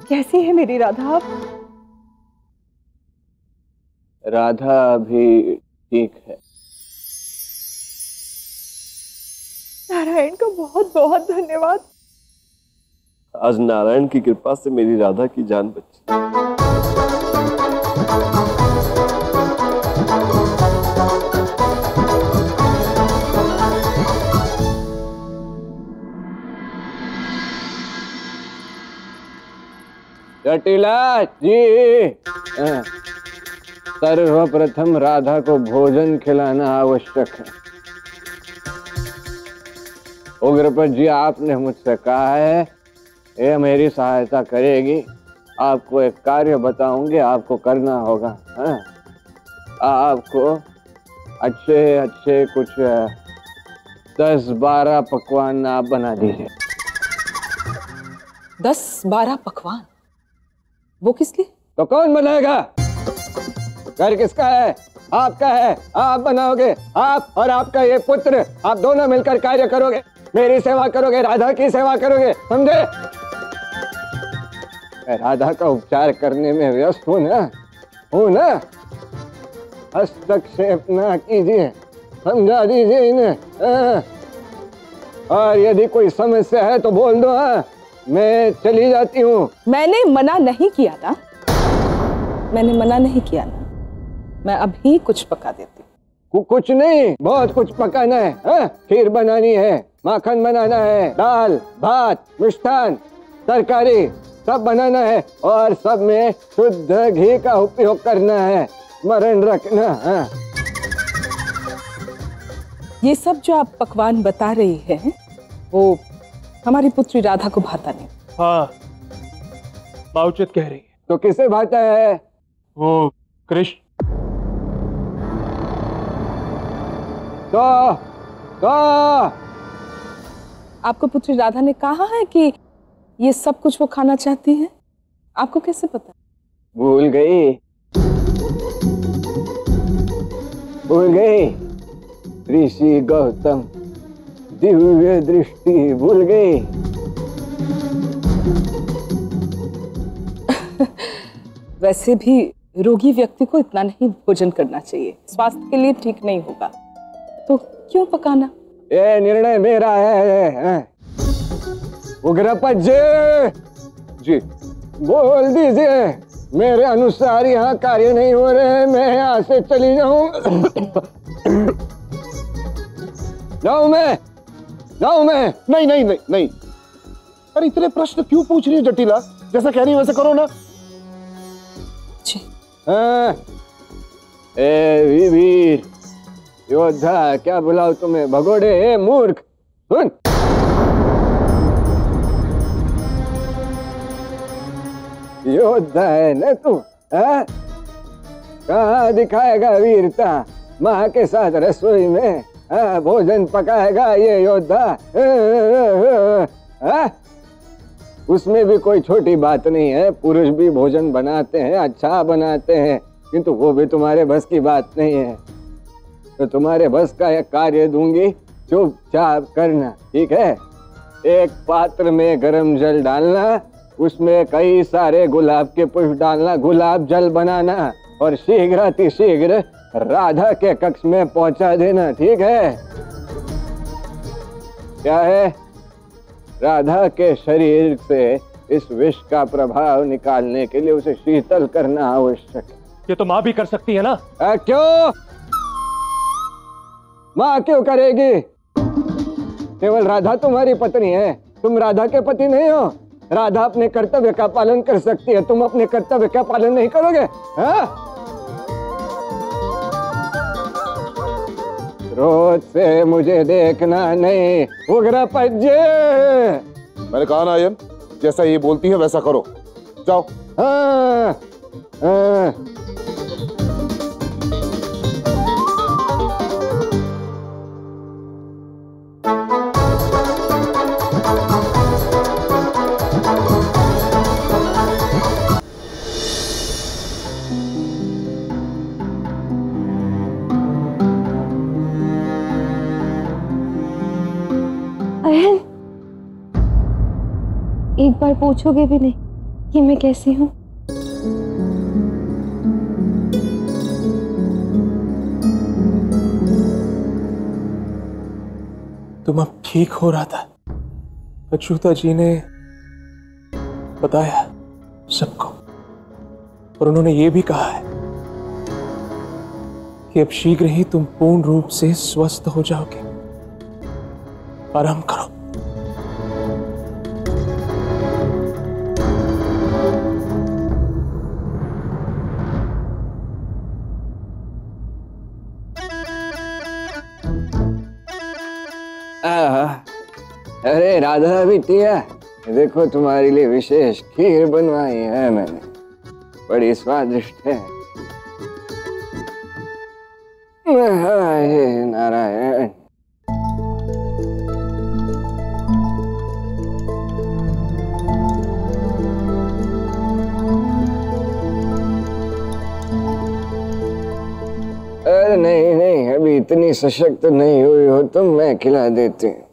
कैसी है मेरी राधा आप? राधा भी ठीक है। नारायण का बहुत बहुत धन्यवाद। आज नारायण की कृपा से मेरी राधा की जान बची। जटिला जी, सर्वप्रथम राधा को भोजन खिलाना आवश्यक है। उग्रपद जी, आपने मुझसे कहा है ये मेरी सहायता करेगी। आपको एक कार्य बताऊंगे, आपको करना होगा। आपको अच्छे अच्छे कुछ 10-12 पकवान आप बना दीजिए। 10-12 पकवान? वो किस लिए? तो कौन बनाएगा? घर किसका है? आपका है, आप बनाओगे। आप और आपका ये पुत्र, आप दोनों मिलकर कार्य करोगे, मेरी सेवा करोगे, राधा की सेवा करोगे, समझे? राधा का उपचार करने में व्यस्त हूं ना। हस्तक्षेप ना कीजिए, समझा दीजिए इन्हें। और यदि कोई समस्या है तो बोल दो। मैं चली जाती हूँ। मैंने मना नहीं किया ना, मैं अभी कुछ पका देती हूँ। कुछ नहीं, बहुत कुछ पकाना है। खीर बनानी है, माखन बनाना है, दाल भात मिष्ठान तरकारी सब बनाना है, और सब में शुद्ध घी का उपयोग करना है, स्मरण रखना। ये सब जो आप पकवान बता रही हैं वो हमारी पुत्री राधा को भाता नहीं। हाँ, माउचित कह रही है। तो किसे भाता है? वो कृष्ण। तो आपको पुत्री राधा ने कहा है कि ये सब कुछ वो खाना चाहती है? आपको कैसे पता? भूल गई ऋषि गौतम, दिव्य दृष्टि भूल गई। वैसे भी रोगी व्यक्ति को इतना नहीं भोजन करना चाहिए, स्वास्थ्य के लिए ठीक नहीं होगा। तो क्यों पकाना? ये निर्णय मेरा है। उग्रपद जी, बोल दीजिए, मेरे अनुसार यहाँ कार्य नहीं हो रहे हैं, मैं यहाँ से चली जाऊं। जाऊं मैं? नहीं। अरे इतने प्रश्न क्यों पूछ रही है जटिला? जैसा कह रही है वैसे करो ना। जी। ए वीर योद्धा, क्या बुलाओ तुम्हें? भगोड़े, मूर्ख, सुन। योद्धा है न तू? कहाँ दिखाएगा वीरता? माँ के साथ रसोई में भोजन पकाएगा ये योद्धा? उसमें भी कोई छोटी बात नहीं है। पुरुष भी भोजन बनाते हैं, अच्छा बनाते हैं, किंतु वो भी तुम्हारे बस की बात नहीं है। तो तुम्हारे बस का एक कार्य दूंगी, चुपचाप करना, ठीक है? एक पात्र में गरम जल डालना, उसमें कई सारे गुलाब के पुष्प डालना, गुलाब जल बनाना, और शीघ्र राधा के कक्ष में पहुंचा देना, ठीक है? क्या है? राधा के शरीर से इस विष का प्रभाव निकालने के लिए उसे शीतल करना आवश्यक है। ये तो माँ भी कर सकती है ना? क्यों? माँ क्यों करेगी? केवल राधा तुम्हारी पत्नी है, तुम राधा के पति नहीं हो। राधा अपने कर्तव्य का पालन कर सकती है, तुम अपने कर्तव्य का पालन नहीं करोगे? क्रोध से मुझे देखना नहीं, उग्रपद जी। मैंने कहा ना आयन, जैसा ये बोलती है वैसा करो, जाओ। अयन, एक बार पूछोगे भी नहीं? कि मैं कैसी हूँ? तुम अब ठीक हो रहा था। अछूता जी ने बताया सबको, और उन्होंने ये भी कहा है कि अब शीघ्र ही तुम पूर्ण रूप से स्वस्थ हो जाओगे। आराम करो। अरे राधा बिटिया, देखो तुम्हारे लिए विशेष खीर बनवाई है मैंने, बड़ी स्वादिष्ट है। हे नारायण। अरे नहीं नहीं, अभी इतनी सशक्त नहीं हुई हो तुम, मैं खिला देती हूँ।